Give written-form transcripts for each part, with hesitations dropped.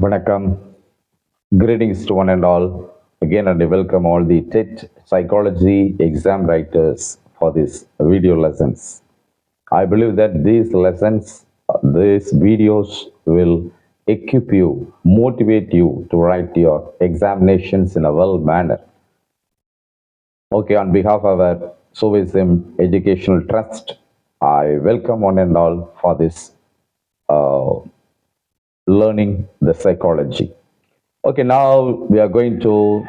Vanakkam, greetings to one and all. Again, and welcome all the TET psychology exam writers for these video lessons. I believe that these lessons, these videos will equip you, motivate you to write your examinations in a well manner. Okay, on behalf of our Sovism Educational Trust, I welcome one and all for this uh, learning the psychology. Okay, now we are going to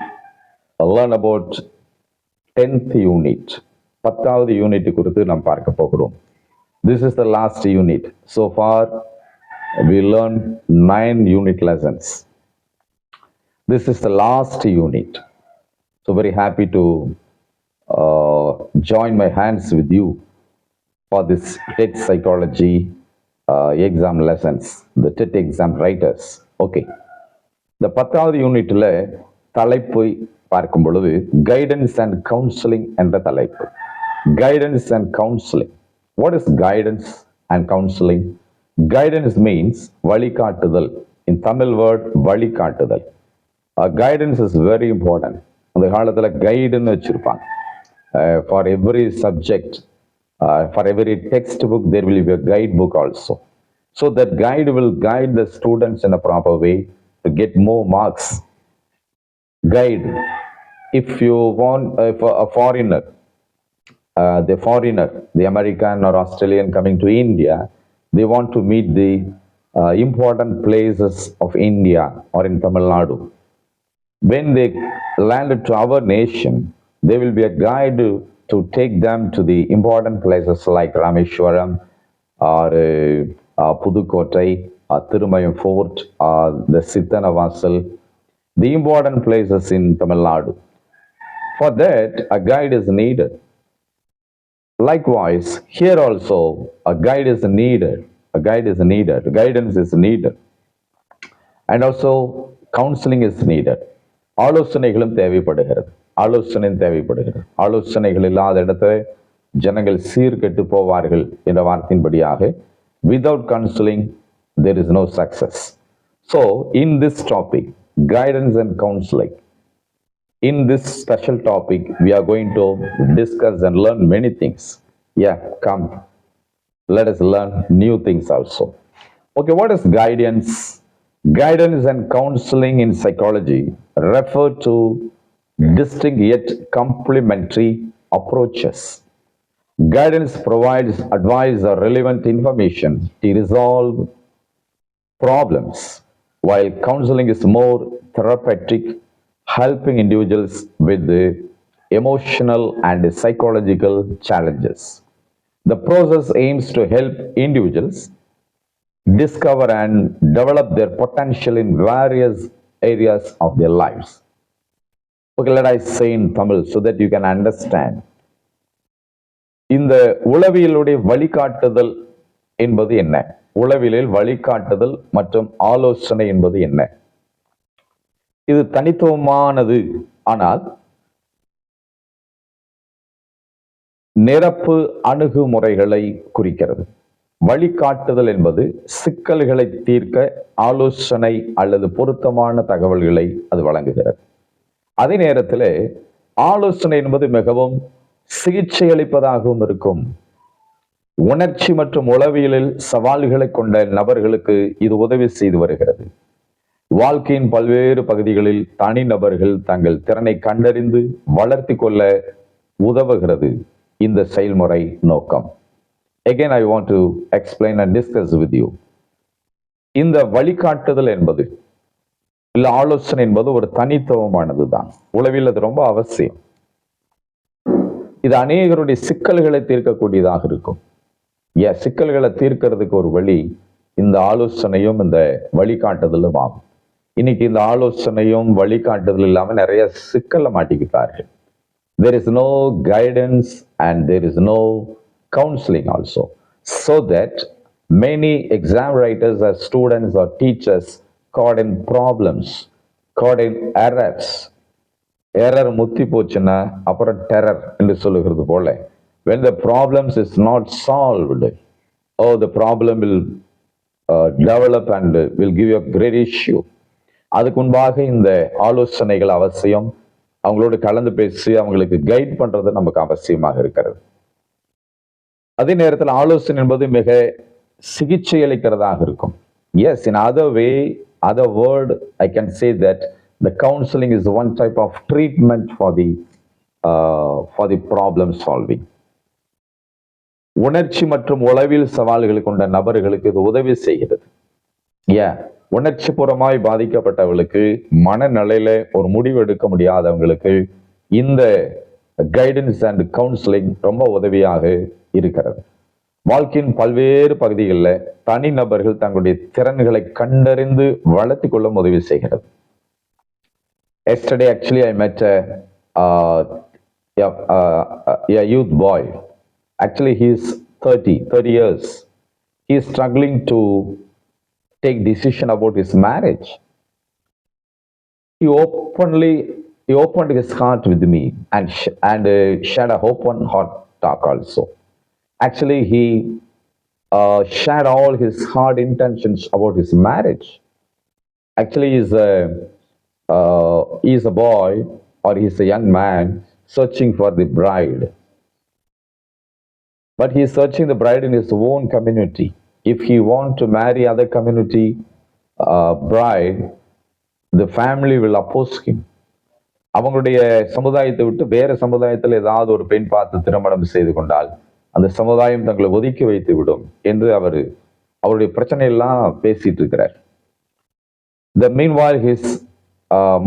learn about 10th unit. 10வது unit குறித்து நாம் பார்க்க போகிறோம். This is the last unit. So far, we learned 9 unit lessons. This is the last unit. So very happy to join my hands with you for this TET psychology exam lessons, the TET exam writers. Okay. இந்த 10வது யூனிட்ல தலைப்பை பார்க்கும் பொழுது guidance and counselling என்ற தலைப்பு. Guidance and counselling. What is guidance and counselling? Guidance means வழிகாட்டுதல். In Tamil word வழிகாட்டுதல். Guidance is very important. அந்த காலத்தில் கைடுன்னு வச்சிருப்பாங்க. For every subject, for every text book there will be a guide book also. So that guide will guide the students in a proper way to get more marks. Guide. If you want, if a foreigner, the American or Australian coming to India, they want to meet the important places of India or in Tamil Nadu. When they landed to our nation, there will be a guide to take them to the important places like Rameshwaram or Pudukkottai, Thirumayam Fort, the Sittanavasal, the important places in Tamil Nadu. For that, a guide is needed. Likewise, here also, a guide is needed. A guide is needed. Guidance is needed. And also, counseling is needed. ஆலோசனைகளும் தேவைப்படுகிறது. ஆலோசனைகள் இல்லாத இடத்துல ஜனங்கள் சீர்கெட்டு போவார்கள் என்ற வார்த்தையின்படியாக without counseling there is no success. So in this topic, guidance and counseling, in this special topic we are going to discuss and learn many things. Come, let us learn new things also. Okay, what is guidance? Guidance and counseling in psychology refer to distinct yet complementary approaches. Guidance provides advice or relevant information to resolve problems, while counseling is more therapeutic, helping individuals with the emotional and psychological challenges. The process aims to help individuals discover and develop their potential in various areas of their lives. Okay, let I say in Tamil so that you can understand. இந்த உளவியலுடைய வழிகாட்டுதல் என்பது என்ன? உளவியலில் வழிகாட்டுதல் மற்றும் ஆலோசனை என்பது என்ன? இது தனித்துவமானது, ஆனால் நிரப்பு அணுகுமுறைகளை குறிக்கிறது. வழிகாட்டுதல் என்பது சிக்கல்களை தீர்க்க ஆலோசனை அல்லது பொருத்தமான தகவல்களை அது வழங்குகிறது. அதே நேரத்தில் ஆலோசனை என்பது மிகவும் சிகிச்சை அளிப்பதாகவும் இருக்கும். உணர்ச்சி மற்றும் உளவியலில் சவால்களை கொண்ட நபர்களுக்கு இது உதவி செய்து வருகிறது. வாழ்க்கையின் பல்வேறு பகுதிகளில் தனிநபர்கள் தங்கள் திறனை கண்டறிந்து வளர்த்தி கொள்ள உதவுகிறது இந்த செயல்முறை நோக்கம். Again, I want to explain and discuss with you. இந்த வழிகாட்டுதல் என்பது இல்ல ஆலோசனை என்பது ஒரு தனித்துவமானது தான். உளவியல் அது ரொம்ப அவசியம். இது அநேகருடைய சிக்கல்களை தீர்க்கக்கூடியதாக இருக்கும். சிக்கல்களை தீர்க்கிறதுக்கு ஒரு வழி இந்த ஆலோசனையும் இந்த வழிகாட்டுதலும் ஆகும். இன்னைக்கு இந்த ஆலோசனையும் வழிகாட்டுதல் இல்லாம நிறைய சிக்கல்ல மாட்டிக்கிட்டார்கள். There is no guidance and there is no counseling also. So that many exam writers or students or teachers caught in problems, caught in errors. Error முத்தி போச்சுன்னா அப்புறம் டெரர் என்று சொல்லுகிறது போல, when the problems is not solved, the problem will develop and will give you a great issue. அதுக்கு முன்பாக இந்த ஆலோசனைகள் அவசியம். அவங்களோடு கலந்து பேசி அவங்களுக்கு கைட் பண்றது நமக்கு அவசியமாக இருக்கிறது. அதே நேரத்தில் ஆலோசனை என்பது மிக சிகிச்சை அளிக்கிறதாக இருக்கும். Yes, in other word, I can say that the counseling is one type of treatment for the problem solving. உணர்ச்சி மற்றும் உளவியல் சவால்கள் கொண்ட நபர்களுக்கு இது உதவி செய்கிறது. உணர்ச்சி பூர்வமாய் பாதிக்கப்பட்டவர்களுக்கு, மனநிலையில ஒரு முடிவு எடுக்க முடியாதவங்களுக்கு இந்த கைடன்ஸ் அண்ட் கவுன்சிலிங் ரொம்ப உதவியாக இருக்கிறது. வாழ்க்கையின் பல்வேறு பகுதிகளில் தனிநபர்கள் தங்களுடைய திறன்களை கண்டறிந்து வளர்த்து கொள்ள உதவி செய்கிறது. Yesterday actually I met a youth boy. Actually he is 30 years. He is struggling to take decision about his marriage. He opened his heart with me and shared a open heart talk also. Actually, he shared all his hard intentions about his marriage. Actually, he's a boy or he's a young man searching for the bride. But he's searching the bride in his own community. If he wants to marry other community bride, the family will oppose him. அவங்களுடைய சமுதாயத்தை விட்டு வேற சமுதாயத்தில் ஏதாவது ஒரு பெண் பார்த்து திருமணம் செய்து கொண்டால் அந்த சமுதாயம் தங்களை ஒதுக்கி வைத்து விடும் என்று அவருடைய பிரச்சனையெல்லாம் பேசிட்டு இருக்கிறார். The meanwhile his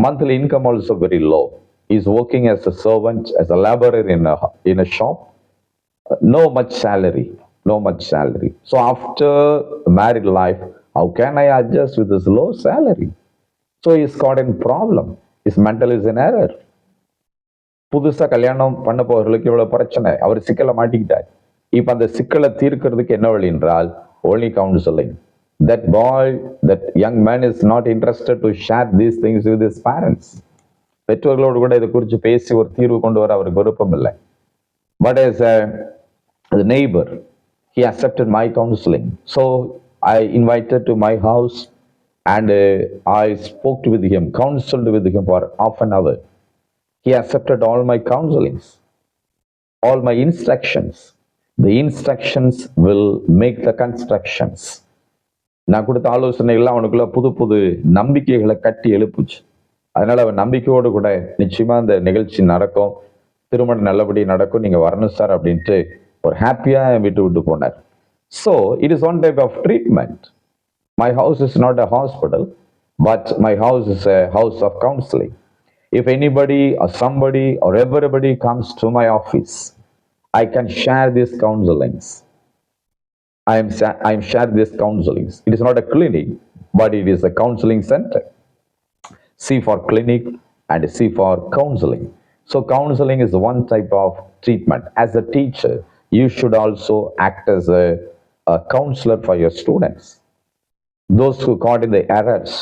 monthly income also very low. He is working as a servant, as a laborer in a shop. No much salary. So after married life, how can I adjust with this low salary? So he's got a problem. His mental is in error. புதுசா கல்யாணம் பண்ண போகிறவர்களுக்கு இவ்வளவு பிரச்சனை, அவர் சிக்கலை மாட்டிக்கிட்டார். இப்ப அந்த சிக்கலை தீர்க்கிறதுக்கு என்ன வழி என்றால் only counseling. That boy, that young man is not interested to share these things with his parents. பெற்றோர்களோடு கூட இதை குறித்து பேசி ஒரு தீர்வு கொண்டு வர அவருக்கு விருப்பம் இல்லை. But as a neighbor, he accepted my counseling. So I invited to my house and I spoke with him, counseled with him for half an hour. He accepted all my counselings, all my instructions. The instructions will make the constructions. நான் கொடுத்த ஆலோசனைகள்லாம் அவனுக்குள்ள புது நம்பிக்கைகளை கட்டி எழுப்புச்சு. அதனால அவன் நம்பிக்கையோடு கூட நிச்சயமா இந்த நிகழ்ச்சி நடக்கும், திருமணம் நல்லபடி நடக்கும், நீங்க வரணும் சார் அப்படின்ட்டு ஒரு ஹாப்பியா விட்டு போனார். So it is one type of treatment. My house is not a hospital, but my house is a house of counseling. If anybody or somebody or everybody comes to my office, I can share these counselings. I am sharing these counselings. It is not a clinic, but it is a counseling center. C for clinic and C for counseling. So counseling is one type of treatment. As a teacher, you should also act as a counselor for your students. Those who caught in the errors,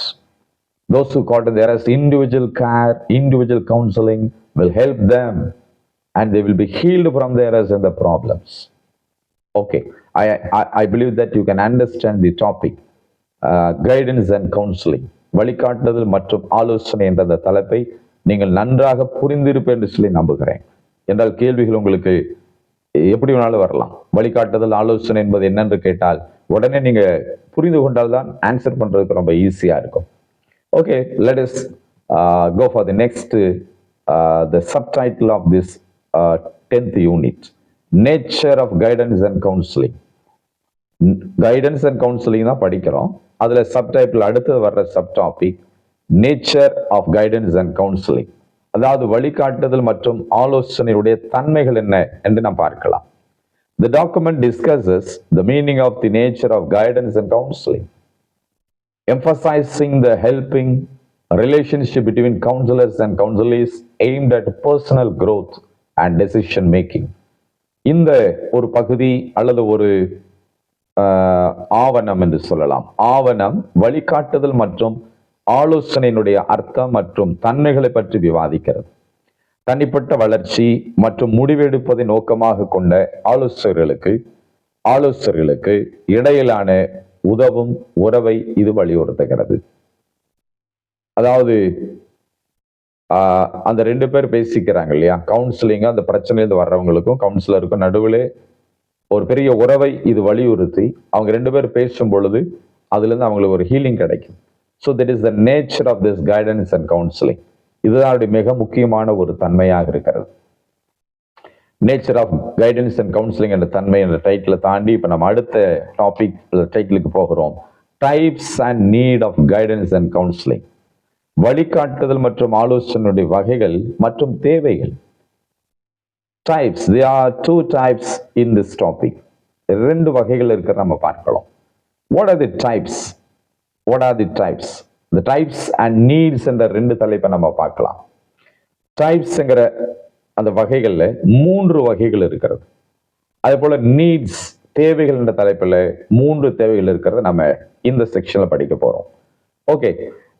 individual care, individual counseling will help them and they will be healed from the errors and the problems. Okay, I believe that you can understand the topic, guidance and counseling. வழிகாட்டுதல் மற்றும் ஆலோசனை என்ற அந்த தலைப்பை நீங்கள் நன்றாக புரிந்திருப்பேன் என்று சொல்லி நம்புகிறேன். என்றால் கேள்விகள் உங்களுக்கு எப்படி வேணாலும் வரலாம். வழிகாட்டுதல் ஆலோசனை என்பது என்னென்று கேட்டால் உடனே நீங்க புரிந்து கொண்டால் தான் ஆன்சர் பண்றதுக்கு ரொம்ப ஈஸியா இருக்கும். Okay, let us go for the next the subtitle of this 10th unit, nature of guidance and counseling. Guidance and counselling தான் படிக்கிறோம். அதுல சப்டைட்டில் அடுத்து வர்ற subtopic nature of guidance and counselling, அதாவது வழிகாட்டுதல் மற்றும் ஆலோசனையுடைய தன்மைகள் என்ன என்று நாம் பார்க்கலாம். The document discusses the meaning of the nature of guidance and counseling, emphasizing the helping relationship between counselors and counselees aimed at personal growth and decision making. இந்த ஒரு பகுதி அல்லது ஒரு ஆவணம் என்று சொல்லலாம். ஆவணம் வழிகாட்டுதல் மற்றும் ஆலோசனையினுடைய அர்த்தம் மற்றும் தன்மைகளை பற்றி விவாதிக்கிறது. தனிப்பட்ட வளர்ச்சி மற்றும் முடிவெடுப்பதை நோக்கமாக கொண்ட ஆலோசகர்களுக்கு இடையிலான உதவும் உறவை இது வலியுறுத்துகிறது. அதாவது அந்த 2 பேர் பேசிக்கிறாங்க இல்லையா, கவுன்சிலிங் அந்த பிரச்சனையிலிருந்து வர்றவங்களுக்கும் கவுன்சிலருக்கும் நடுவில் ஒரு பெரிய உறவை இது வலியுறுத்தி அவங்க 2 பேர் பேசும் பொழுது அதுல இருந்து அவங்களுக்கு ஒரு ஹீலிங் கிடைக்கும். So that is the nature of this guidance and counselling. இதுதான் மிக முக்கியமான ஒரு தன்மையாக இருக்கிறது. Nature of guidance and counselling என்ற தன்மை என்ற டைட்டிலை தாண்டி இப்போ நம்ம அடுத்த டாபிக் டைட்டிலுக்கு போகிறோம். Types and need of guidance and counselling. வழிகாட்டுதல் மற்றும் ஆலோசனையுடைய வகைகள் மற்றும் தேவைகள். Types, there are 2 types in this topic. 2 வகைகள் இருக்கிற நம்ம பார்க்கலாம். What are the types? What are the types? The types and needs என்ற 2 தலைப்பை நம்ம பார்க்கலாம். டைப்ஸ்ங்கிற அந்த வகைகள்ல 3 வகைகள் இருக்கிறது. அதே போல நீட்ஸ், தேவைகள் என்ற தலைப்பில் 3 தேவைகள் இருக்கிறத நம்ம இந்த செக்ஷன்ல படிக்க போறோம். Okay,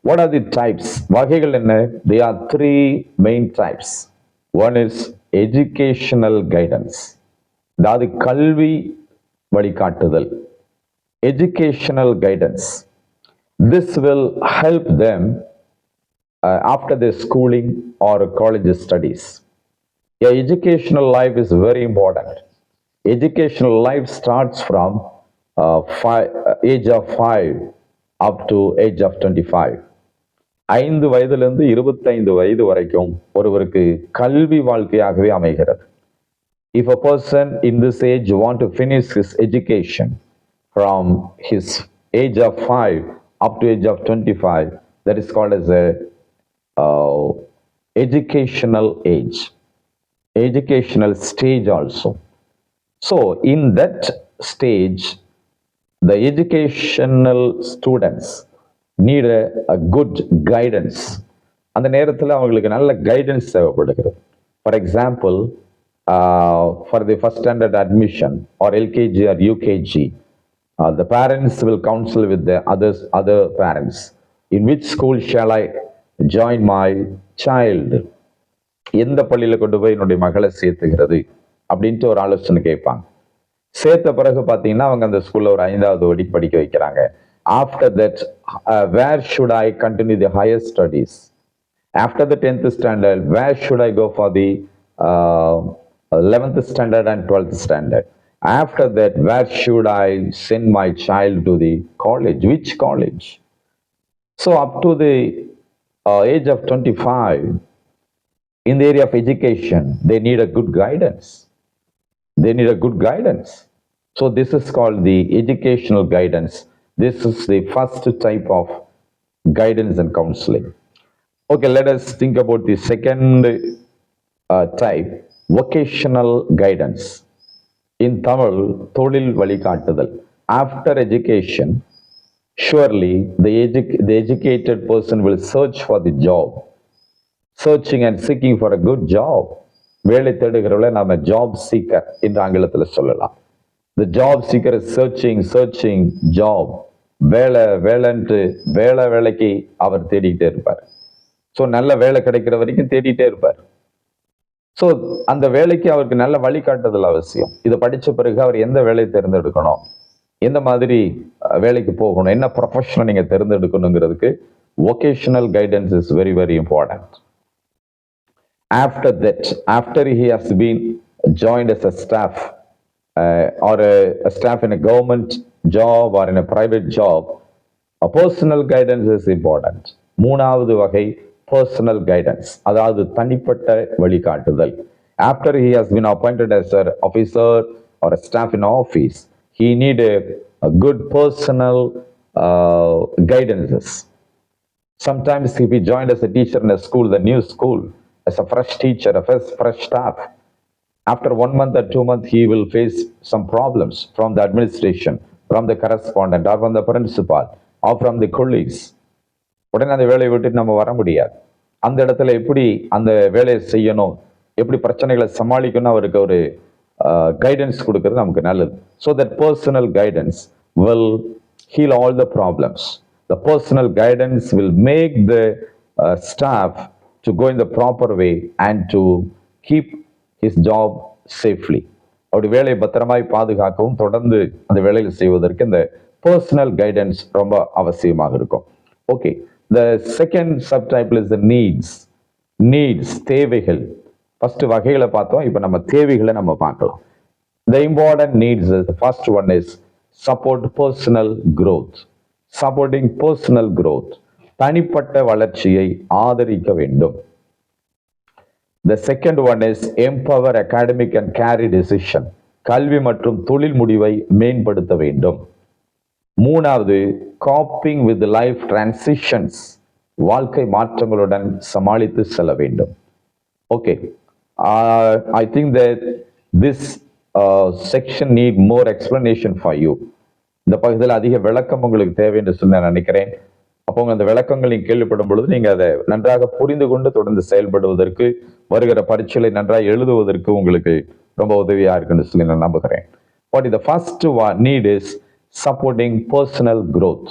what are the types? வகைகள் என்ன? There are 3 main types. One is educational guidance, அதாவது கல்வி வழிகாட்டுதல். Educational guidance. This will help them after their schooling or college studies. Yeah, educational life is very important. Educational life starts from age of 5 up to age of 25. 5 வயதிலிருந்து 25 வயது வரைக்கும் ஒருவருக்கு கல்வி வாழ்க்கையாகவே அமைகிறது. If a person in this age want to finish his education from his age of 5 up to age of 25, that is called as a educational age, educational stage also. So in that stage, the educational students need a good guidance. அந்த நேரத்தில் அவங்களுக்கு நல்ல guidance தேவைப்படுகிறது. For example, for the first standard admission or LKG or UKG, the parents will counsel with the other parents, in which school shall I join my child? எந்த பள்ளியில கொண்டு போய் என்னுடைய மகளை சேர்த்துகிறது அப்படின்ட்டு ஒரு ஆலோசனை கேட்பாங்க. சேர்த்த பிறகு பார்த்தீங்கன்னா அவங்க அந்த ஸ்கூல்ல ஒரு 5வது வடி படிக்க வைக்கிறாங்க. After that, where should I continue the higher studies? After the 10th standard, where should I go for the 11th standard and 12th standard? After that, where should I send my child to the college? Which college? So up to the age of 25, in the area of education, they need a good guidance. They need a good guidance. So this is called the educational guidance. This is the first type of guidance and counseling. Okay, let us think about the second type, vocational guidance. In Tamil, தொழில் வழிகாட்டுதல். After education, surely the educated person will search for the job. Searching and seeking for a good job. வேலை தேடுகிறவளை நாம job seeker என்று ஆங்கிலத்தில் சொல்லலாம். The job seeker is searching job. வேலைன்ட்டு வேலைக்கு அவர் தேடிக்கிட்டே இருப்பார். ஸோ நல்ல வேலை கிடைக்கிற வரைக்கும் தேடிட்டே இருப்பார். ஸோ அந்த வேலைக்கு அவருக்கு நல்ல வழிகாட்டுதல் அவசியம். இதை படித்த பிறகு அவர் எந்த வேலையை தேர்ந்தெடுக்கணும், எந்த மாதிரி வேலைக்கு போகணும், என்ன ப்ரொஃபஷனை நீங்கள் தேர்ந்தெடுக்கணுங்கிறதுக்கு vocational guidance is very, very important. After that, after he has been joined as a staff or a staff in a government job or in a private job, a personal guidance is important. 3வது வகை personal guidance, அதாவது தனிப்பட்ட வழிகாட்டுதல். After he has been appointed as an officer or a staff in office, he need a good personal guidances. Sometimes if he joined as a teacher in a school, the new school, as a fresh teacher, a fresh staff, after 1 month or 2 months, he will face some problems from the administration, from the correspondent, or from the principal, or from the colleagues. உடனே அந்த வேலையை விட்டு நம்ம வர முடியாது. அந்த இடத்துல எப்படி அந்த வேலையை செய்யணும், எப்படி பிரச்சனைகளை சமாளிக்கணும், அவருக்கு ஒரு கைடன்ஸ் கொடுக்கறது நமக்கு நல்லது. So that personal guidance will heal all the problems. The personal guidance will make the staff to go in the proper way and to keep his job safely. அப்படி வேலையை பத்திரமாய் பாதுகாக்கவும் தொடர்ந்து அந்த வேலையில் செய்வதற்கு இந்த பர்சனல் கைடன்ஸ் ரொம்ப அவசியமாக இருக்கும். Okay, The second subtitle is the needs, தேவைகள். ஃபர்ஸ்ட் வகைகளை பார்த்தோம், இப்போ நம்ம தேவைகளை நம்ம பார்க்கலாம். The important needs is, the first one is support personal growth. Supporting personal growth. தனிப்பட்ட வளர்ச்சியை ஆதரிக்க வேண்டும். The second one is empower academic and career decision. கல்வி மற்றும் தொழில் முடிவை மேம்படுத்த வேண்டும். மூணாவது coping with life transitions. வாழ்க்கை மாற்றங்களுடன் சமாளித்து செல்ல வேண்டும். Okay, I think that this section need more explanation for you. இந்த பகுதியில் அதிக விளக்கம் உங்களுக்கு தேவை என்று சொல்லி நான் நினைக்கிறேன். அப்போ அந்த விளக்கங்கள் நீங்க கேள்விப்படும் பொழுது நீங்க அதை நன்றாக புரிந்து கொண்டு தொடர்ந்து செயல்படுவதற்கு, வருகிற பரீட்சைகளை நன்றாக எழுதுவதற்கு உங்களுக்கு ரொம்ப உதவியா இருக்குன்னு சொல்லி நான் நம்புகிறேன். What is the first need is supporting personal growth.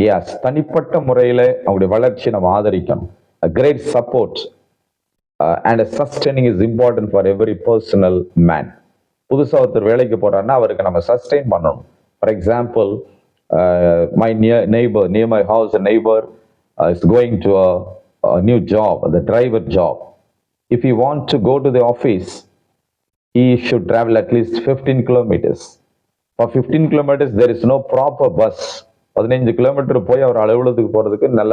Yes, தனிப்பட்ட முறையில அவங்களுடைய வளர்ச்சியை நம்ம ஆதரிக்கணும். A great support and a sustaining is important for every personal man. புதுசா ஒருத்தர் வேலைக்கு போறாருன்னா அவருக்கு நம்ம சஸ்டெயின் பண்ணணும். For example, my near my house, a neighbor is going to a new job, the driver job. If he want to go to the office, he should travel at least 15 kilometers. For 15 kilometers, there is no proper bus. 15 kilometre போய் அவர் அலுவலகத்துக்கு போறதுக்கு நல்ல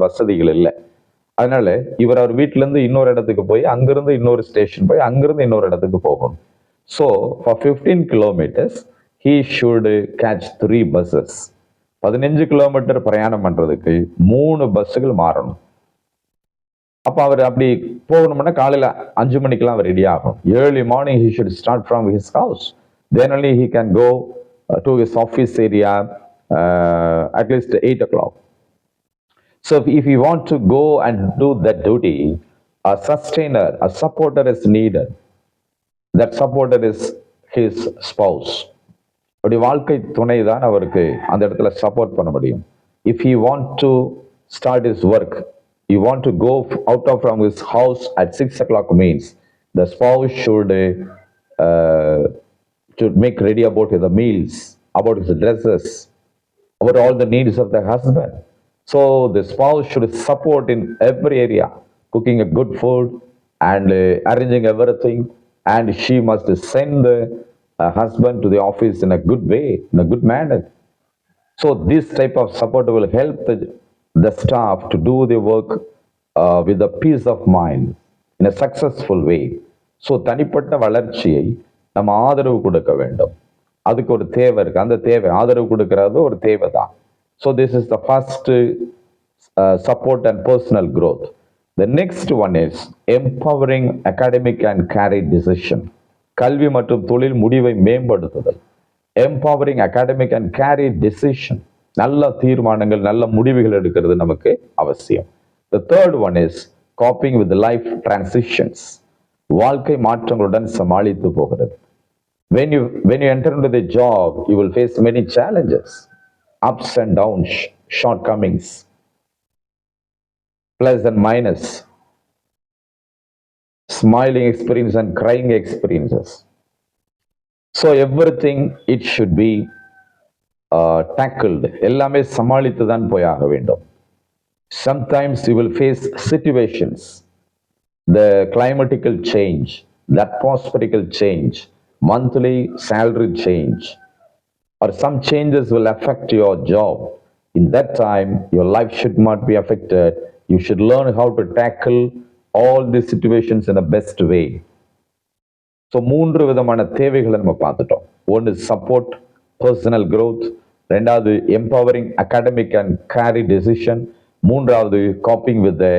வசதிகள் இல்லை. அதனால இவர் அவர் வீட்டுல இருந்து இன்னொரு இடத்துக்கு போய் அங்கிருந்து இன்னொரு ஸ்டேஷன் போய் அங்கிருந்து இன்னொரு இடத்துக்கு போகணும். So for 15 kilometers, he should catch 3 buses. 15 kilometre பிரயாணம் பண்றதுக்கு 3 பஸ்ஸுகள் மாறணும். அப்ப அவர் அப்படி போகணும்னா காலையில 5 மணிக்கெல்லாம் அவர் ரெடி ஆகணும். Early morning he should start from his house. Then only he can go to his office area at least 8 o'clock. So if you want to go and do that duty, a sustainer, a supporter is needed. That supporter is his spouse. அப்படி வாழ்க்கை துணை தான் அவருக்கு அந்த இடத்துல support பண்ண முடியும். If he want to start his work, he want to go out of from his house at 6 o'clock means the spouse should make ready about the meals, about his dresses, about all the needs of the husband. So the spouse should support in every area, cooking a good food and arranging everything, and she must send the husband to the office in a good way, in a good manner. So this type of support will help the staff to do the work with a peace of mind in a successful way. So தனிப்பட்ட வளர்ச்சியை நம்ம ஆதரவு கொடுக்க வேண்டும். அதுக்கு ஒரு தேவை இருக்கு. அந்த தேவை ஆதரவு கொடுக்கிறது ஒரு தேவை தான். So this is the first support and personal growth. The next one is empowering academic and career decision. கல்வி மற்றும் தொழில் முடிவை மேம்படுத்துதல். Empowering academic and career decision. நல்ல தீர்மானங்கள், நல்ல முடிவுகள் எடுக்கிறது நமக்கு அவசியம். The third one is coping with life transitions. வாழ்க்கை மாற்றங்களுடன் சமாளித்து போகிறது. When you enter into the job, you will face many challenges, ups and downs, shortcomings, plus and minus, smiling experience and crying experiences. So everything it should be tackled. எல்லாமே சமாளித்து தான் போயாக வேண்டும். Sometimes you will face situations, the climatical change, the atmospherical change, monthly salary change, or some changes will affect your job. In that time, your life should not be affected. You should learn how to tackle all these situations in the best way. So 3 விதமான தேவைகளை நம்ம பார்த்துட்டோம். One is support personal growth, ரெண்டாவது empowering academic and career decision, மூன்றாவது coping with the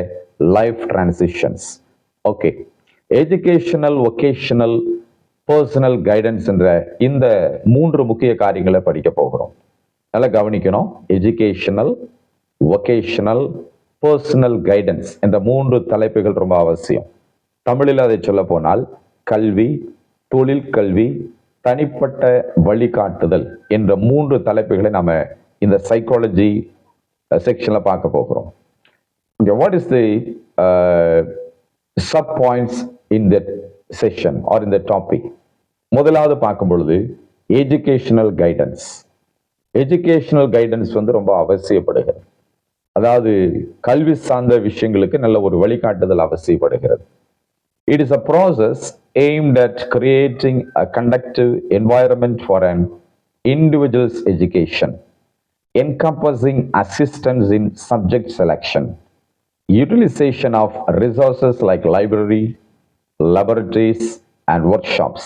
life transitions. Okay, educational, vocational, personal guidance என்ற இந்த 3 முக்கிய காரியங்களை படிக்க போகிறோம். நல்லா கவனிக்கணும். எஜுகேஷனல், வொகேஷனல், பர்சனல் கைடன்ஸ் என்ற 3 தலைப்புகள் ரொம்ப அவசியம். தமிழில் அதை சொல்ல போனால் கல்வி, தொழில் கல்வி, தனிப்பட்ட வழிகாட்டுதல் என்ற 3 தலைப்புகளை நாம இந்த சைக்காலஜி செக்ஷன்ல பார்க்க போகிறோம். What is the sub points in the session or in the topic? முதலாவது பார்க்கும் பொழுது எஜுகேஷனல் கைடன்ஸ். எஜுகேஷனல் கைடன்ஸ் ரொம்ப அவசியப்படுகிறது. அதாவது கல்வி சார்ந்த விஷயங்களுக்கு நல்ல ஒரு வழிகாட்டுதல் அவசியப்படுகிறது. It is a process aimed at creating a conducive environment for an individual's education, encompassing assistance in subject selection, utilization of resources like library, laboratories, and workshops,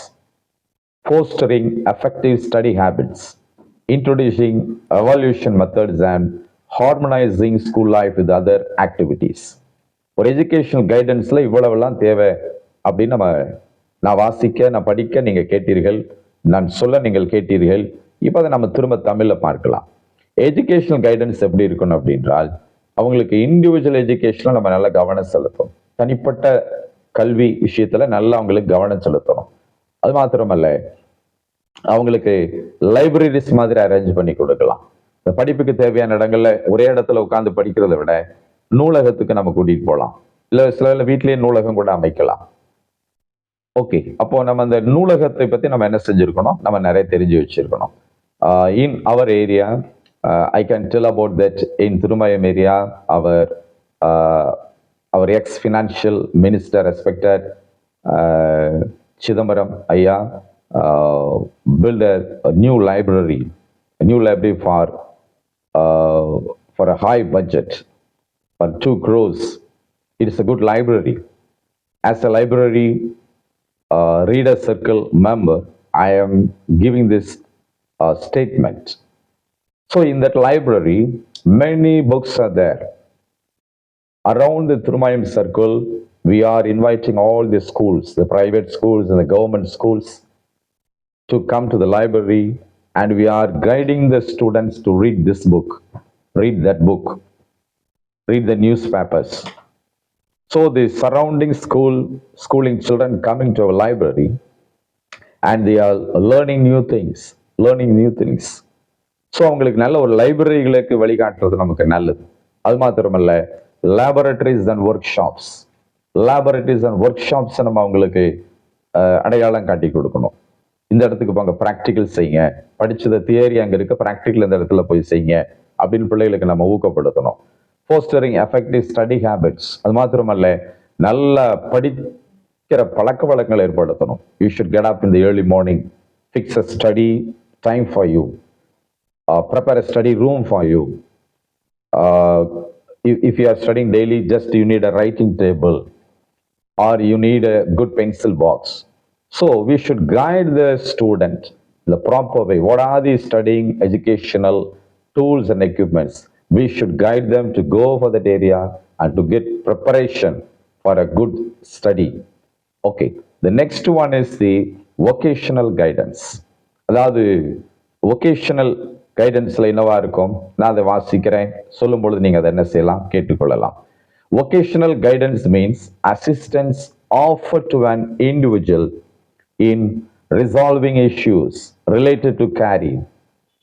fostering effective study habits, introducing evaluation methods, and harmonizing school life with other activities. ஒரு educational கைடன்ஸில் இவ்வளவெல்லாம் தேவை அப்படின்னு நான் வாசிக்க, நான் படிக்க நீங்கள் கேட்டீர்கள், நான் சொல்ல நீங்கள் கேட்டீர்கள். இப்போ அதை நம்ம திரும்ப தமிழில் பார்க்கலாம். எஜுகேஷனல் கைடன்ஸ் எப்படி இருக்கணும் அப்படின்றால், அவங்களுக்கு இண்டிவிஜுவல் எஜுகேஷனில் நம்ம நல்லா கவனம் செலுத்தணும். தனிப்பட்ட கல்வி விஷயத்தில் நல்லா அவங்களுக்கு கவனம் செலுத்தணும். அது மாத்திரமல்ல, அவங்களுக்கு லைப்ரரிஸ் மாதிரி அரேஞ்ச் பண்ணி கொடுக்கலாம். இந்த படிப்புக்கு தேவையான இடங்கள்ல ஒரே இடத்துல உட்காந்து படிக்கிறத விட நூலகத்துக்கு நம்ம கூட்டிட்டு போகலாம். இல்லை சில வீட்லயே நூலகம் கூட அமைக்கலாம். ஓகே, அப்போ நம்ம அந்த நூலகத்தை பத்தி நம்ம என்ன செஞ்சிருக்கணும், நம்ம நிறைய தெரிஞ்சு வச்சிருக்கணும். In our area, I can tell about that in Thirumayam area, our ex financial minister respected Chidambaram ஐயா build a new library for a high budget for 2 crores. It is a good library. As a library reader circle member, I am giving this statement. So in that library, many books are there. Around the Thirumayam circle, we are inviting all the schools, the private schools and the government schools, to come to the library, and we are guiding the students to read this book, read that book, read the newspapers. So the surrounding schooling children coming to our library, and they are learning new things. So அவங்களுக்கு நல்ல ஒரு லைப்ரரிகளுக்கு வழிகாட்டுறது நமக்கு நல்லது. அது மாத்திரமல்ல, laboratories and work shops நம்ம அவங்களுக்கு அடையாளம் காட்டி கொடுக்கணும். இந்த இடத்துக்கு போங்க, ப்ராக்டிக்கல் செய்யுங்க, படிச்சத தியரி அங்கே இருக்க, ப்ராக்டிக்கல் இந்த இடத்துல போய் செய்யுங்க அப்படின்னு பிள்ளைகளுக்கு நம்ம ஊக்கப்படுத்தணும். ஃபோஸ்டரிங் எஃபெக்டிவ் ஸ்டடி ஹேபிட்ஸ், அது மாத்திரமல்ல, நல்ல படிக்கிற பழக்க வழக்கங்களை ஏற்படுத்தணும். You should get up in the early morning, fix a study time for you, prepare a study room for you. If you are studying daily, just you need a writing table or you need a good pencil box. So we should guide the student in the proper way. What are the studying educational tools and equipments? We should guide them to go for that area and to get preparation for a good study. Okay, the next one is the vocational guidance. அதாவது vocational கைடன்ஸ்ல என்னவா இருக்கும், நான் அதை வாசிக்கிறேன், சொல்லும் பொழுது நீங்க அதை என்ன செய்யலாம், கேட்டுக்கொள்ளலாம். Vocational guidance means assistance offered to an individual in resolving issues related to career,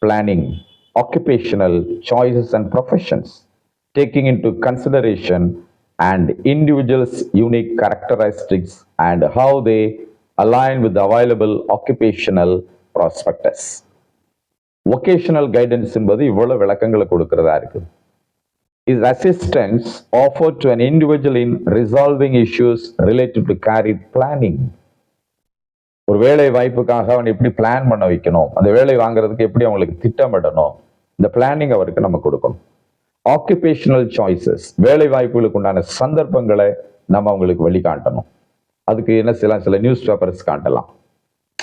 planning, occupational choices and professions, taking into consideration and individuals' unique characteristics and how they align with the available occupational prospectus. Vocational guidance என்பது இவ்வளவு விளக்கங்களை கொடுக்கிறதா இருக்கு. Is assistance offered to an individual in resolving issues related to career planning. ஒரு வேலை வாய்ப்புக்காக அவன் எப்படி plan பண்ண வைக்கணும், அந்த வேலை வாங்குறதுக்கு எப்படி அவங்களுக்கு திட்டமிடணும், இந்த பிளானிங் அவருக்கு நம்ம கொடுக்கணும். ஆக்குபேஷனல் சாய்ஸஸ், வேலை வாய்ப்புகளுக்கு உண்டான சந்தர்ப்பங்களை நம்ம அவங்களுக்கு வழிகாட்டணும். அதுக்கு என்ன செய்யலாம், சில நியூஸ் பேப்பர்ஸ் காட்டலாம்.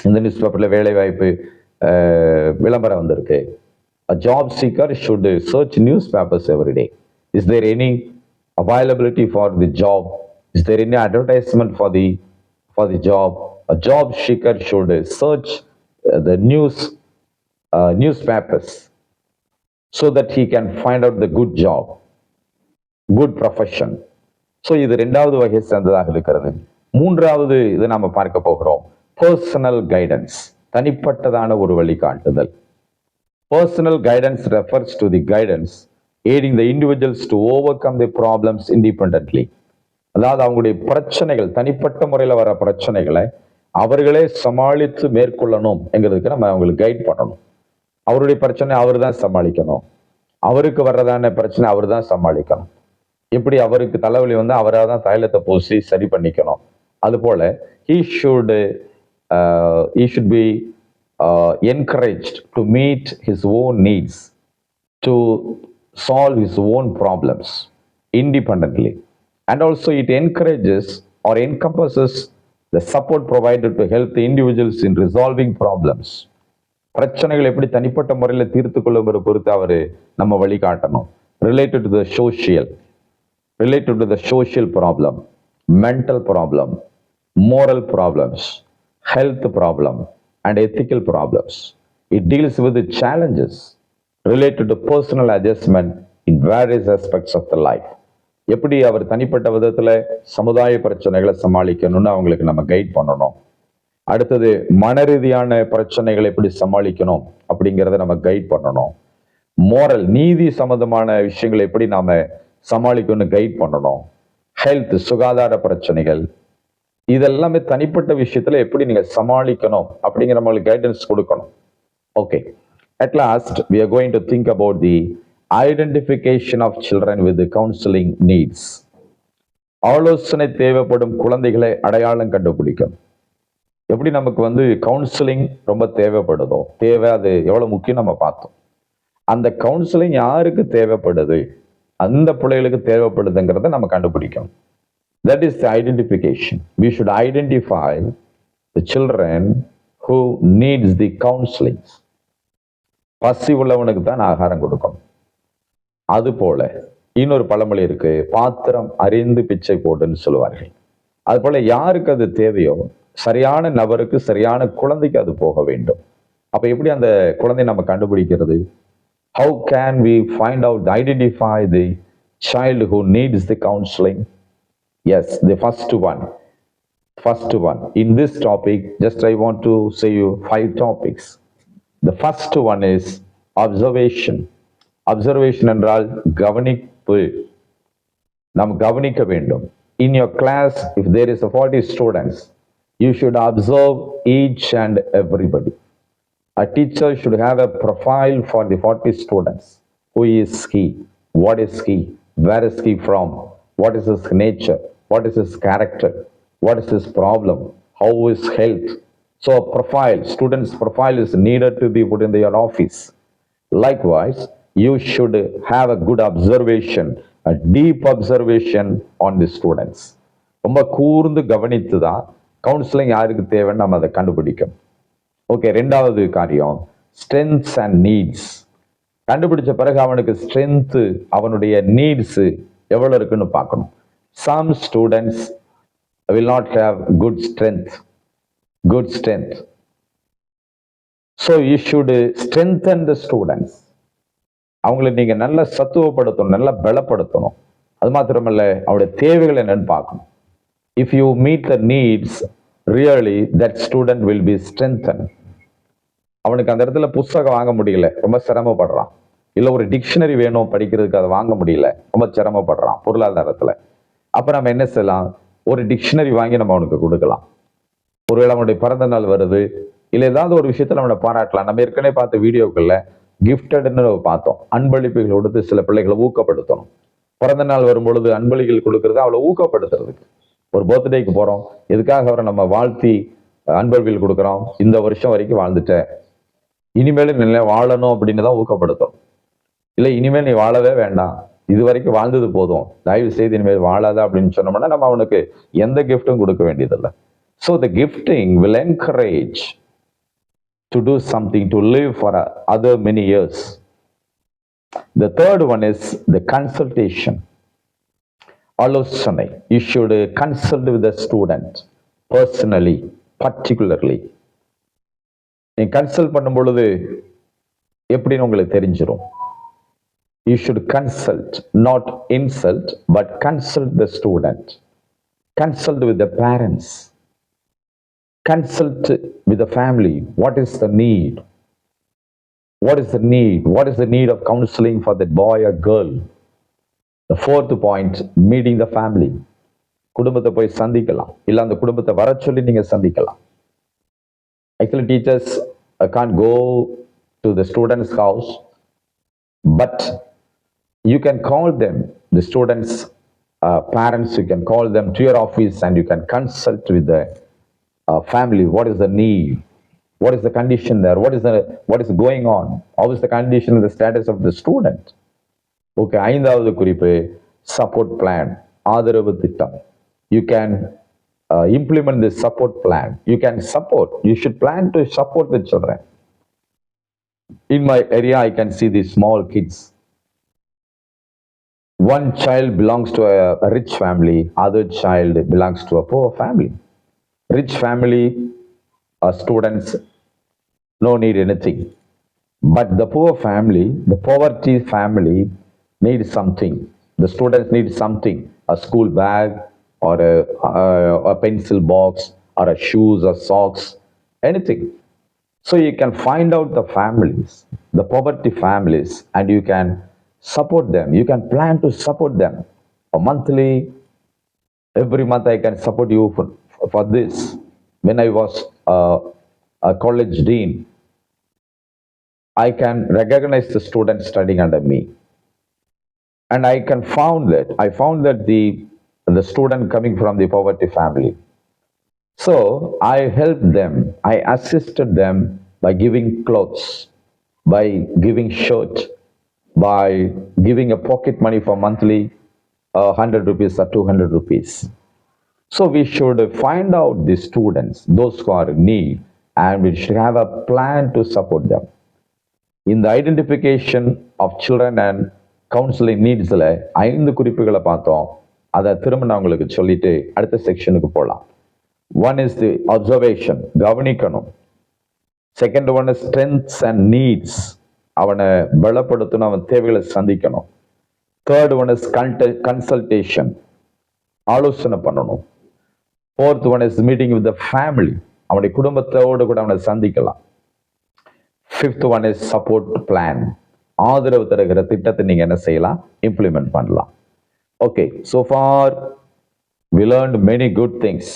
இந்த நியூஸ் பேப்பர்ல வேலை வாய்ப்பு விளம்பரம் வந்திருக்கு. A job seeker should search newspapers every day. Is there any availability for the job? Is there any advertisement for the job? A job seeker should search the newspapers so that he can find out the good job, good profession. So இது இரண்டாவது வகை சேர்ந்ததாக இருக்கிறது. மூன்றாவது இது நாம பார்க்க போகிறோம், பர்சனல் கைடன்ஸ், தனிப்பட்டதான ஒரு வழிகாட்டுதல். Personal guidance refers to the guidance aiding the individuals to overcome the problems independently. அதாவது அவங்களுடைய பிரச்சனைகள், தனிப்பட்ட முறையில் வர பிரச்சனைகளை அவர்களே சமாளித்து மேற்கொள்ளணும் என்கிறதுக்கு நம்ம அவங்களுக்கு கைட் பண்ணணும். அவருடைய பிரச்சனை அவர் தான் சமாளிக்கணும். அவருக்கு வர்றதான பிரச்சனை அவர் தான் சமாளிக்கணும். எப்படி அவருக்கு தலைவலி வந்து அவராக தான் தைலத்தை பூசி சரி பண்ணிக்கணும். அதுபோல he should he should be encouraged to meet his own needs, to solve his own problems independently. And also it encourages or encompasses the support provided to help the individuals in resolving problems. பிரச்சனைகள் எப்படி தனிப்பட்ட முறையில் தீர்த்து கொள்ளுங்கிற பொறுத்து அவர் நம்ம வழிகாட்டணும். Related to the social problem, mental problem, moral problems, health problem, and ethical problems. It deals with the challenges related to personal adjustment in various aspects of the life. எப்படி அவர் தனிப்பட்ட விதத்துல சமுதாய பிரச்சனைகளை சமாளிக்கணும்னு அவங்களுக்கு நம்ம கைட் பண்ணணும். அடுத்தது மன ரீதியான பிரச்சனைகளை எப்படி சமாளிக்கணும் அப்படிங்கிறத நம்ம கைட் பண்ணணும். மோரல், நீதி சம்பந்தமான விஷயங்களை எப்படி நாம சமாளிக்கணும்னு கைட் பண்ணணும். ஹெல்த், சுகாதார பிரச்சனைகள், இதெல்லாமே தனிப்பட்ட விஷயத்துல எப்படி நீங்க சமாளிக்கணும் அப்படிங்கிற நம்மளுக்கு கைடன்ஸ் கொடுக்கணும். Okay, at last we are going to think about the identification of children with the counseling needs. ஆலோசனை தேவைப்படும் குழந்தைகளை அடையாளம் கண்டுபிடிக்கணும். எப்படி நமக்கு வந்து கவுன்சிலிங் ரொம்ப தேவைப்படுதோ, அது எவ்வளவு முக்கியம் நம்ம பார்த்தோம். அந்த கவுன்சிலிங் யாருக்கு தேவைப்படுது, அந்த பிள்ளைகளுக்கு தேவைப்படுதுங்கிறத நம்ம கண்டுபிடிக்கணும். That is the identification. We should identify the children who needs the counseling. பசி உள்ளவனுக்கு தான் ஆகாரம் கொடுக்கணும். அது போல இன்னொரு பழமொழி இருக்கு, பாத்திரம் அறிந்து பிச்சை போடுன்னு சொல்லுவார்கள். அது போல யாருக்கு அது தேவையோ சரியான நபருக்கு, சரியான குழந்தைக்கு அது போக வேண்டும். அப்ப எப்படி அந்த குழந்தையை நம்ம கண்டுபிடிக்கிறது? How can we find out, identify the child who needs the counseling? Yes, the first one in this topic, just I want to say you 5 topics. The first one is observation. Observation என்றால் கவனிப்பு. நாம் கவனிக்க வேண்டும். In your class, if there is a 40 students, you should observe each and everybody. A teacher should have a profile for the 40 students. Who is he? What is he? Where is he from? What is his nature? What is his character? What is his problem? How is health? So a profile, student's profile is needed to be put in your office. Likewise, you should have a good observation, a deep observation on the students. ரொம்ப கூர்ந்து கவனித்து தான் counselling யாருக்கு தேவைன்னு நம்ம அதை கண்டுபிடிக்கணும். Okay, ரெண்டாவது காரியம் ஸ்ட்ரென்த்ஸ் அண்ட் நீட்ஸ். கண்டுபிடிச்ச பிறகு அவனுக்கு ஸ்ட்ரென்த், அவனுடைய நீட்ஸ் எவ்வளவு இருக்குன்னு பார்க்கணும். Some students will not have good strength. So you should strengthen the students. அவங்களை நீங்க நல்லா சத்துவப்படுத்தணும், நல்லா பலப்படுத்தணும். அது மாத்திரமல்ல, அவருடைய தேவைகள் என்னன்னு பார்க்கணும். If you meet the needs, really that student will be strengthened. அவனுக்கு அந்த இடத்துல புத்தகம் வாங்க முடியல, ரொம்ப சிரமப்படுறான். இல்ல ஒரு டிக்ஷனரி வேணும் படிக்கிறதுக்கு, அதை வாங்க முடியல, ரொம்ப சிரமப்படுறான் பொருளாதாரத்துல. அப்ப நம்ம என்ன செய்யலாம்? ஒரு டிக்ஷனரி வாங்கி நம்ம அவனுக்கு கொடுக்கலாம். ஒருவேளை அவனுடைய பிறந்த நாள் வருது, இல்ல ஏதாவது ஒரு விஷயத்துல அவனை பாராட்டலாம். நம்ம ஏற்கனவே பார்த்த வீடியோக்கள்ல கிஃப்டட்னு பார்த்தோம். அன்பளிப்புகள் கொடுத்து சில பிள்ளைகளை ஊக்கப்படுத்தணும். பிறந்த நாள் வரும் பொழுது அன்பளிகள் கொடுக்கறது அவளை ஊக்கப்படுத்துறதுக்கு. ஒரு பர்த்டேக்கு போறோம், எதுக்காக அவரை நம்ம வாழ்த்தி அன்பளிப்புகள் கொடுக்குறோம்? இந்த வருஷம் வரைக்கும் வாழ்ந்துட்ட, இனிமேலும் நல்லா வாழணும் அப்படின்னு தான் ஊக்கப்படுத்தும். இல்லை இனிமேல் நீ வாழவே வேண்டாம், இது வரைக்கும் வாழ்ந்தது போதும், தயவு செய்து இனிமேல் வாழாத அப்படின்னு சொன்னோம்னா நம்ம அவனுக்கு எந்த கிஃப்டும் கொடுக்க வேண்டியதில்லை. So the gifting will encourage to do something, to live for other many years. The third one is the consultation. ஆலோசனை. You should consult with the student personally, particularly. நீ கன்சல்ட் பண்ணும் பொழுது எப்படின்னு உங்களுக்கு தெரிஞ்சிடும். You should consult, not insult, but consult the student. Consult with the parents. Consult with the family. What is the need? What is the need? What is the need of counseling for that boy or girl? The fourth point, meeting the family. குடும்பத்தை போய் சந்திக்கலாம், இல்ல அந்த குடும்பத்தை வர சொல்லி நீங்க சந்திக்கலாம். Actually, teachers can't go to the student's house, but You can call them, the students, parents, you can call them to your office and you can consult with the family. What is the need? What is the condition there? What is going on? How is the condition and the status of the student? Okay, ஐந்தாவது குறிப்பு support plan, ஆதரவு திட்டம். You can implement this support plan. You can support, you should plan to support the children. In my area, I can see these small kids. One child belongs to a rich family, other child belongs to a poor family. Rich family students no need anything. But the poor family, the poverty family needs something. The students need something, a school bag or a pencil box or a shoes or socks, anything. So you can find out the families, the poverty families, and you can support them. You can plan to support them. A monthly, every month I can support you for this. When I was a college dean, I can recognize the students studying under me. And I found that the student coming from the poverty family. So I helped them, I assisted them by giving clothes, by giving shirt, by giving a pocket money for monthly 100 rupees or 200 rupees. So we should find out the students, those who are in need, and we should have a plan to support them. In the identification of children and counseling needsல 5 குறிப்புகளை பார்த்தோம். அதை திரும்ப நான் உங்களுக்கு சொல்லிட்டு அடுத்த செக்ஷனுக்கு போகலாம். One is the observation, கவனிக்கணும். Second one is strengths and needs, அவனை பலப்படுத்தணும், அவன் தேவைகளை சந்திக்கணும். Third one is consultation, ஆலோசனை பண்ணணும். Fourth one is meeting with the family, அவனுடைய குடும்பத்தோடு கூட அவனை சந்திக்கலாம். Fifth one is support plan, ஆதரவு தருகிற திட்டத்தை நீங்க என்ன செய்யலாம், இம்ப்ளிமெண்ட் பண்ணலாம். Okay, so far we learned many good things,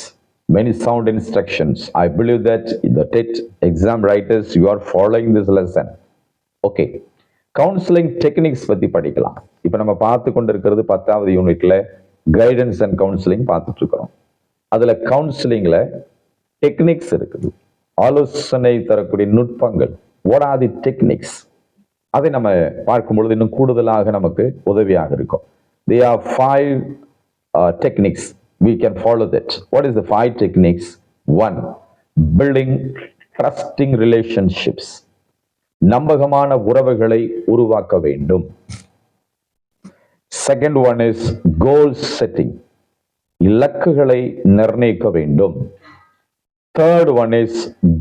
many sound instructions. I believe that the TET exam writers, you are following this lesson. Okay, counseling techniques பத்தி படிக்கலாம். இப்போ நம்ம பார்த்து கொண்டிருக்கிறது 10வது யூனிட்ல கைடன்ஸ் அண்ட் கவுன்சிலிங் பார்த்துட்டு இருக்கிறோம். அதுல கவுன்சிலிங்ல டெக்னிக்ஸ் இருக்குது, ஆலோசனை தரக்கூடிய நுட்பங்கள். What are the techniques? அதை நம்ம பார்க்கும் பொழுது இன்னும் கூடுதலாக நமக்கு உதவியாக இருக்கும். There are 5 techniques. We can follow that. What is the 5 techniques? 1, building trusting relationships. நம்பகமான உறவுகளை உருவாக்க வேண்டும். Second one is goal setting. இலக்குகளை நிர்ணயிக்க வேண்டும். Third one is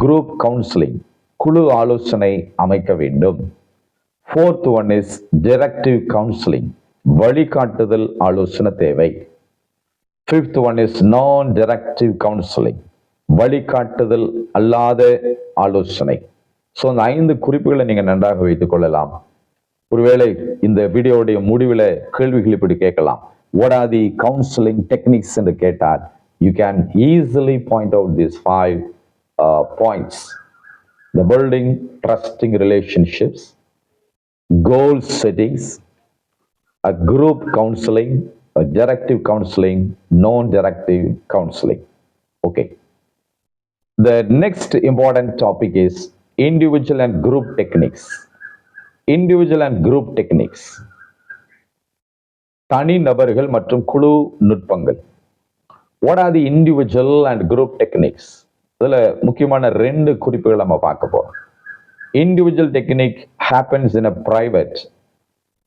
group counseling. குழு ஆலோசனை அமைக்க வேண்டும். Fourth one is directive counseling. வழிகாட்டுதல் ஆலோசனை தேவை. Fifth one is non-directive counseling. வழிகாட்டுதல் அல்லாத ஆலோசனை. ஸோ அந்த 5 குறிப்புகளை நீங்க நன்றாக வைத்துக் கொள்ளலாம். ஒருவேளை இந்த வீடியோடைய முடிவில் கேள்விகள் இப்படி கேட்கலாம், what are the counseling techniques என்று கேட்டால் you can easily point out these 5 points. The building trusting relationships, goal settings, a group counseling, a directive counseling, non-directive counseling. Okay. The next important topic is individual and group techniques. Individual and group techniques. தனி நபர்கள் மற்றும் குழு நுட்பங்கள். What are the individual and group techniques? இதுல முக்கியமான 2 குறிப்புகள் நம்ம பார்க்க போறோம். Individual technique happens in a private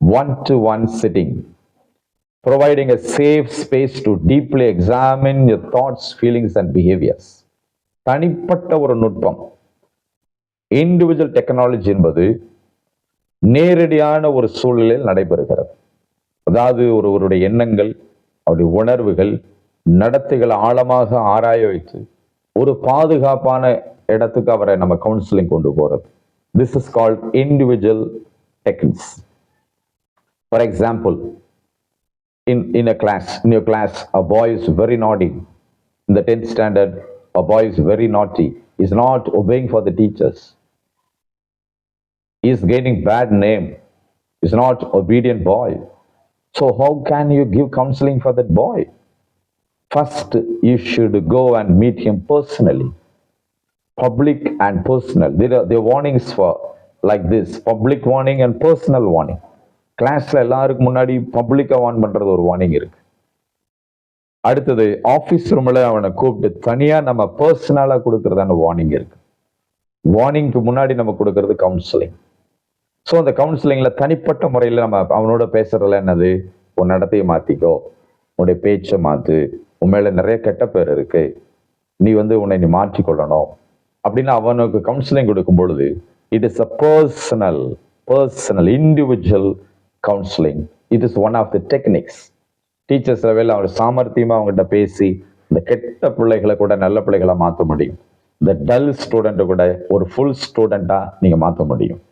one-to-one sitting, providing a safe space to deeply examine your thoughts, feelings and behaviors. தனிப்பட்ட ஒரு நுட்பம். இண்டிவிஜுவல் டெக்னாலஜி என்பது நேரடியான ஒரு சூழலில் நடைபெறுகிறது. அதாவது ஒருவருடைய எண்ணங்கள், அவருடைய உணர்வுகள், நடத்தைகளை ஆழமாக ஆராய வைத்து ஒரு பாதுகாப்பான இடத்துக்கு அவரை நம்ம கவுன்சிலிங் கொண்டு போறது. This is called individual techniques. For example, in your class, a boy is very naughty. In the 10th standard, a boy is very naughty. He is not obeying for the teachers. He is gaining bad name. is not obedient boy. So how can you give counseling for that boy? First, you should go and meet him personally, public and personal. There are warnings for like this: public warning and personal warning. கிளாஸ்ல எல்லாருக்கும் முன்னாடி பப்ளிக்கா warn பண்றது ஒரு warning இருக்கு. அடுத்தது office ரூம்ல அவனை கூப்பிட்டு தனியா நம்ம பர்சனலா கொடுக்கறதான வார்னிங் இருக்கு. வார்னிங்க்கு முன்னாடி நம்ம கொடுக்கறது கவுன்சிலிங். ஸோ அந்த கவுன்சிலிங்ல தனிப்பட்ட முறையில் நம்ம அவனோட பேசுறதுல என்னது, உன் நடத்தையை மாத்திக்கோ, உன்னுடைய பேச்சை மாத்து, உன் மேல நிறைய கெட்ட பேர் இருக்கு, நீ உன்னை நீ மாற்றிக்கொள்ளணும் அப்படின்னு அவனுக்கு கவுன்சிலிங் கொடுக்கும் பொழுது it is a personal individual counselling. It is one of the techniques. Teachers லெவலில் அவர் சாமர்த்தியமா அவங்ககிட்ட பேசி இந்த கெட்ட பிள்ளைகளை கூட நல்ல பிள்ளைகளை மாற்ற முடியும். இந்த டல் ஸ்டூடெண்ட்டை கூட ஒரு ஃபுல் ஸ்டூடெண்டா நீங்க மாற்ற முடியும்.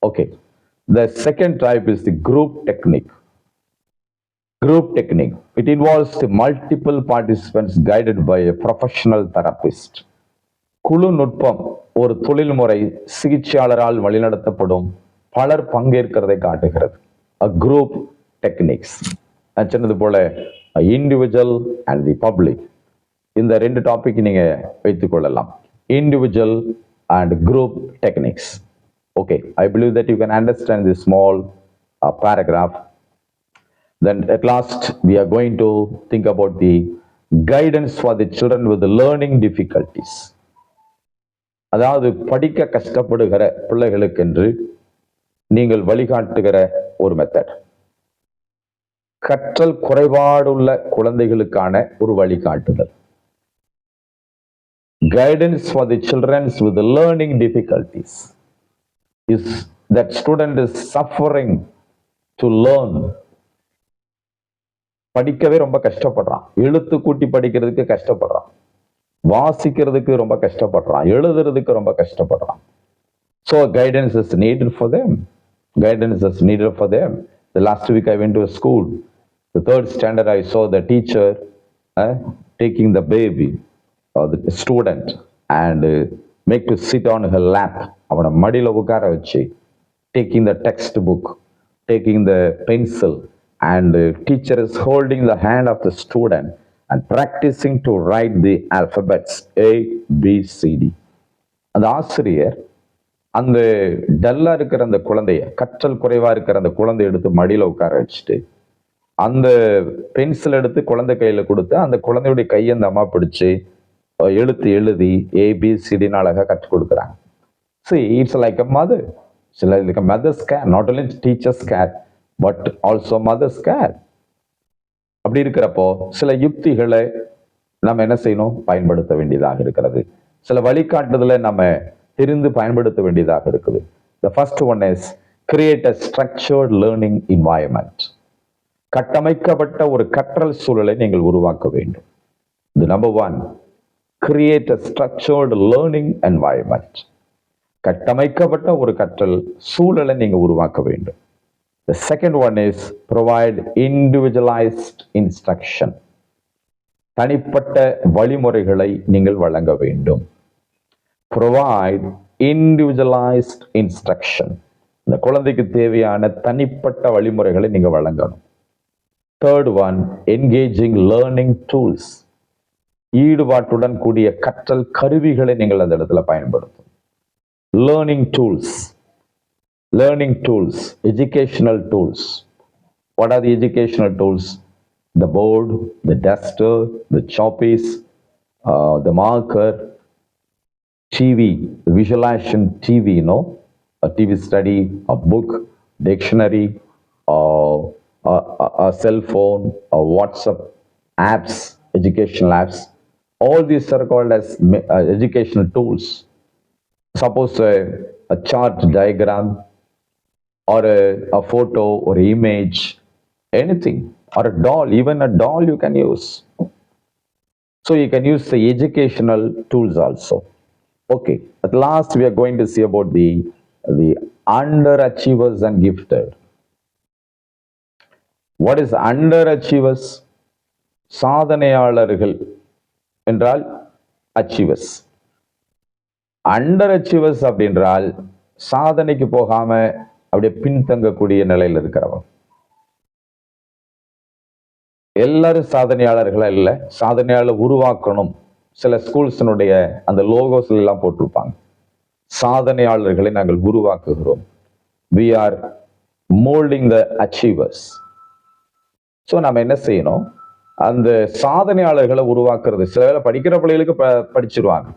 Okay, the second type is the group technique. Group technique. It involves the multiple participants guided by a professional therapist. குழு நுட்பம் ஒரு தொழில்முறை சிகிச்சையாளரால் வழிநடத்தப்படும் பலர் பங்கேற்கிறதை காட்டுகிறது. A group techniques. நான் சொன்னது போல இண்டிவிஜுவல் அண்ட் தி பப்ளிக், இந்த ரெண்டு டாபிக் நீங்க வைத்துக் கொள்ளலாம். Individual and group techniques. Okay, I believe that you can understand this small paragraph. Then at last we are going to think about the guidance for the children with the learning difficulties. அதாவது படிக்க கஷ்டப்படுகிற பிள்ளைகளுக்கு என்று நீங்கள் வழிகாட்டுகிற ஒரு method. கற்றல் குறைபாடுள்ள குழந்தைகளுக்கான ஒரு வழிகாட்டுதல். Guidance for the children with the learning difficulties. Is that student is suffering to learn. படிக்கவே ரொம்ப கஷ்டப்படுறான், எழுத்து கூட்டி படிக்கிறதுக்கு கஷ்டப்படுறான், வாசிக்கிறதுக்கு ரொம்ப கஷ்டப்படுறான், எழுதுறதுக்கு ரொம்ப கஷ்டப்படுறான். So guidance is needed for them. Guidance is needed for them. The last week I went to a school. The third standard, I saw the teacher taking the baby or the student and make to sit on her lap. அவனை மடியில உட்கார வச்சு taking the textbook, taking the pencil, and the teacher is holding the hand of the student and practicing to write the alphabets A, B, C, D. அந்த ஆசிரியர் அந்த டல்லா இருக்கிற அந்த குழந்தைய, கற்றல் குறைவா இருக்கிற அந்த குழந்தைய எடுத்து மடியில உட்கார வச்சுட்டு அந்த பென்சில் எடுத்து குழந்தை கையில கொடுத்து அந்த குழந்தையுடைய கையை அந்த அம்மா பிடிச்சு எழுத்து எழுதி ABCDன்னு அழகா கற்றுக் கொடுக்குறாங்க. See, it's like a mother. It's like a mother's care. Not only teacher's care, but also mother's care. அப்படி இருக்கிறப்போ சில யுக்திகளை நம்ம என்ன செய்யணும், பயன்படுத்த வேண்டியதாக இருக்கிறது. சில வழிகாட்டுதலை நம்ம தெரிந்து பயன்படுத்த வேண்டியதாக இருக்குது. The first one is create a structured learning environment. கட்டமைக்கப்பட்ட ஒரு கற்றல் சூழலை நீங்கள் உருவாக்க வேண்டும். The number one, create a structured learning environment. கட்டமைக்கப்பட்ட ஒரு கற்றல் சூழலை நீங்க உருவாக்க வேண்டும். The second one is provide individualized instruction. தனிப்பட்ட வழிமுறைகளை நீங்கள் வழங்க வேண்டும். Provide individualized instruction. இந்த குழந்தைக்கு தேவையான தனிப்பட்ட வழிமுறைகளை நீங்க வழங்கணும். Third one, engaging learning tools. ஈடுபாட்டுடன் கூடிய கற்றல் கருவிகளை நீங்கள் அந்த இடத்துல பயன்படுத்தும். Learning tools, educational tools. What are the educational tools? The board, the duster, the chalkpiece, the marker, TV, the visualization TV, a TV study, a book, dictionary, a cell phone, a WhatsApp apps, educational apps. All these are called as educational tools. Suppose a chart diagram or a photo or image, anything, or a doll, even a doll you can use. So you can use the educational tools also. Okay, at last we are going to see about the underachievers and gifted. What is underachievers? சாதனையாளர்கள் என்றால் achievers. Under achievers அப்படின்றால் சாதனைக்கு போகாம அப்படியே பின்தங்கக்கூடிய நிலையில் இருக்கிறவங்க. எல்லாரும் சாதனையாளர்களா இல்லை, சாதனையாளர் உருவாக்கணும். சில ஸ்கூல்ஸினுடைய அந்த லோகோஸ்ல எல்லாம் போட்டிருப்பாங்க, சாதனையாளர்களை நாங்கள் உருவாக்குகிறோம். We are molding the achievers. So நம்ம என்ன செய்யணும், அந்த சாதனையாளர்களை உருவாக்குறது. சில வேளை படிக்கிற பிள்ளைகளுக்கு படிச்சிருவாங்க,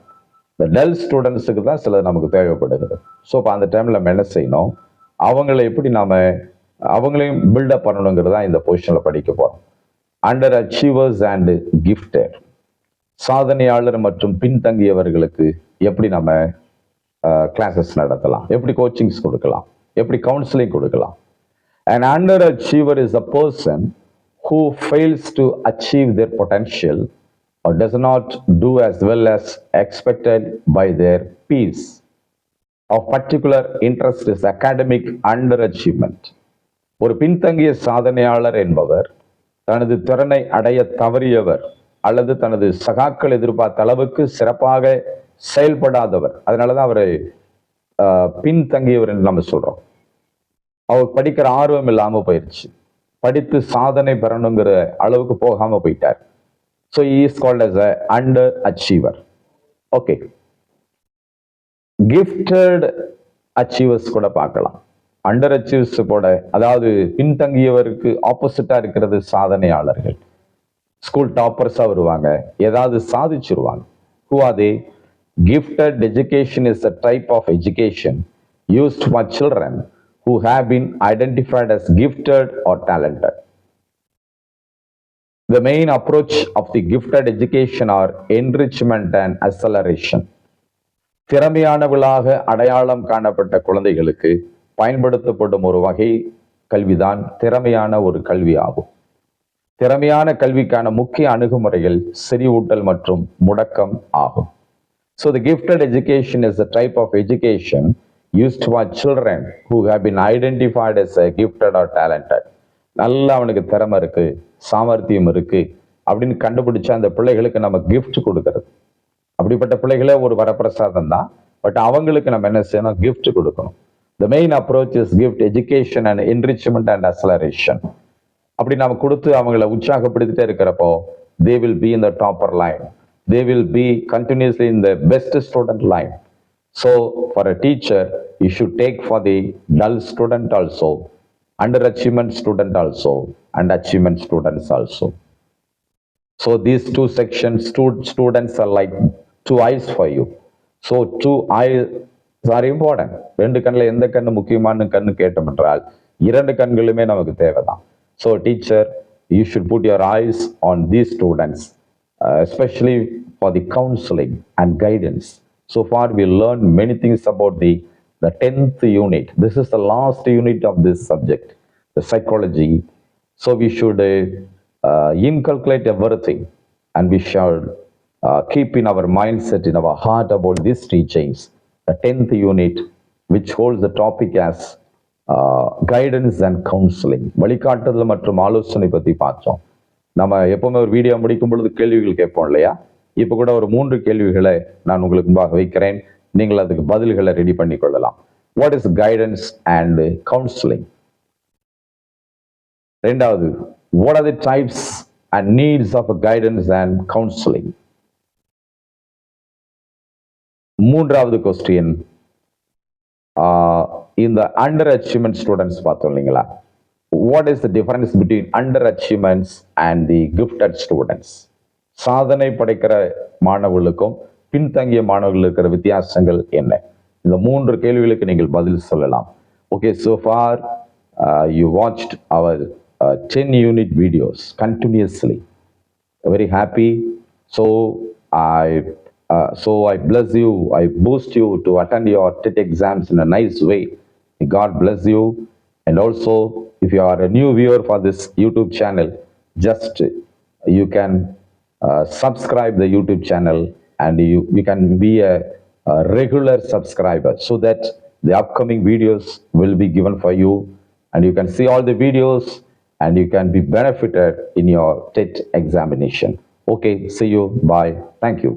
இந்த டல் ஸ்டூடெண்ட்ஸுக்கு தான் சில நமக்கு தேவைப்படுகிறது. ஸோ இப்போ அந்த டைமில் நம்ம என்ன செய்யணும், அவங்களை எப்படி நாம அவங்களையும் பில்டப் பண்ணணுங்கிறது தான் இந்த பொசிஷனில் படிக்க போகிறோம். அண்டர் அச்சீவர்ஸ் அண்ட் கிஃப்டட், சாதனையாளர் மற்றும் பின்தங்கியவர்களுக்கு எப்படி நம்ம கிளாஸஸ் நடத்தலாம், எப்படி கோச்சிங்ஸ் கொடுக்கலாம், எப்படி கவுன்சிலிங் கொடுக்கலாம். An underachiever is a person who fails to achieve their potential or does not do as well as expected by their peers. Of particular interest is academic underachievement. ஒரு பின்தங்கிய சாதனையாளர் என்பவர் தனது திறனை அடைய தவறியவர் அல்லது தனது சகாக்கள் எதிர்பார்த்த அளவுக்கு சிறப்பாக செயல்படாதவர். அதனாலதான் அவரை பின்தங்கியவர் என்று நம்ம சொல்றோம். அவர் படிக்கிற ஆர்வம் இல்லாம போயிடுச்சு, படித்து சாதனை பெறணுங்கிற அளவுக்கு போகாம போயிட்டார். So he is called as a underachiever. Okay, gifted achievers கூட பார்க்கலாம். அண்டர் அச்சீவர்ஸ் கூட, அதாவது பின்தங்கியவருக்கு ஆப்போசிட்டா இருக்கிறது சாதனையாளர்கள். ஸ்கூல் டாப்பர்ஸா வருவாங்க, ஏதாவது சாதிச்சிருவாங்க. Who are they? Gifted education is a type of education used for children who have been identified as gifted or talented. The main approach of the gifted education are enrichment and acceleration. திறமையானவர்களாக அடையாளம் காணப்பட்ட குழந்தைகளுக்கு பயன்படுத்தப்படும் ஒரு வகை கல்விதான் திறமையான ஒரு கல்வி ஆகும். திறமையான கல்விக்கான முக்கிய அணுகுமுறைகள் செறிவூட்டல் மற்றும் முடக்கம் ஆகும். So the gifted education is a type of education used for children who have been identified as a gifted or talented. நல்லா அவனுக்கு திறமை இருக்கு, சாமர்த்தியம் இருக்கு அப்படின்னு கண்டுபிடிச்சா அந்த பிள்ளைகளுக்கு நம்ம கிஃப்ட் கொடுக்கறது. அப்படிப்பட்ட பிள்ளைகளே ஒரு வரப்பிரசாதம் தான், பட் அவங்களுக்கு நம்ம என்ன செய்யணும், கிஃப்ட் கொடுக்கணும். The main approach is gift education and enrichment and acceleration. அப்படி நம்ம கொடுத்து அவங்கள உற்சாகப்படுத்திட்டே இருக்கிறப்போ they will be in the topper line. They will be continuously in the best student line. So for a teacher, you should take for the dull student also, underachievement student also, and achievement students also. So these two sections, students are like two eyes for you. So two eyes are important. ரெண்டு கண்ணில் எந்த கண்ணு முக்கியமான கண்ணு கேட்டோம் என்றால் இரண்டு கண்களுமே நமக்கு தேவைதான். So teacher, you should put your eyes on these students, especially for the counseling and guidance. So far we learned many things about the 10th unit. This is the last unit of this subject, the psychology. So we should inculcate everything, and we should keep in our mindset, in our heart about these teachings. The 10th unit, which holds the topic as guidance and counselling, வழிகாட்டுதல் மற்றும் ஆலோசனை பற்றி பார்த்தோம். நம்ம எப்பவுமே ஒரு video முடிக்கும் பொழுது கேள்விகள் கேட்போம் இல்லையா? இப்போ கூட ஒரு 3 கேள்விகளை நான் உங்களுக்கு முன்பாக வைக்கிறேன், நீங்கள் அதுக்கு பதில்களை ரெடி பண்ணி கொள்ளலாம். What is guidance and counselling? ரெண்டாவது, what are the types and needs of guidance and counselling? மூன்றாவது கொஸ்டின், இந்த அண்டர் அச்சீவ்மெண்ட் ஸ்டூடெண்ட்ஸ் பார்த்தோம் இல்லைங்களா? What is the difference between underachievements and the gifted students? சாதனை படைக்கிற மாணவர்களுக்கும் பின்தங்கிய மாணவர்களுக்கு இருக்கிற வித்தியாசங்கள் என்ன? இந்த 3 கேள்விகளுக்கு நீங்கள் பதில் சொல்லலாம். Okay, so far you watched our 10 unit videos continuously. Very happy. So I bless you, I boost you to attend your TET exams in a nice way. God bless you. And also, if you are a new viewer for this YouTube channel, just you can subscribe the YouTube channel, and you can be a regular subscriber, so that the upcoming videos will be given for you, and you can see all the videos, and you can be benefited in your TET examination. Okay, see you. Bye. Thank you.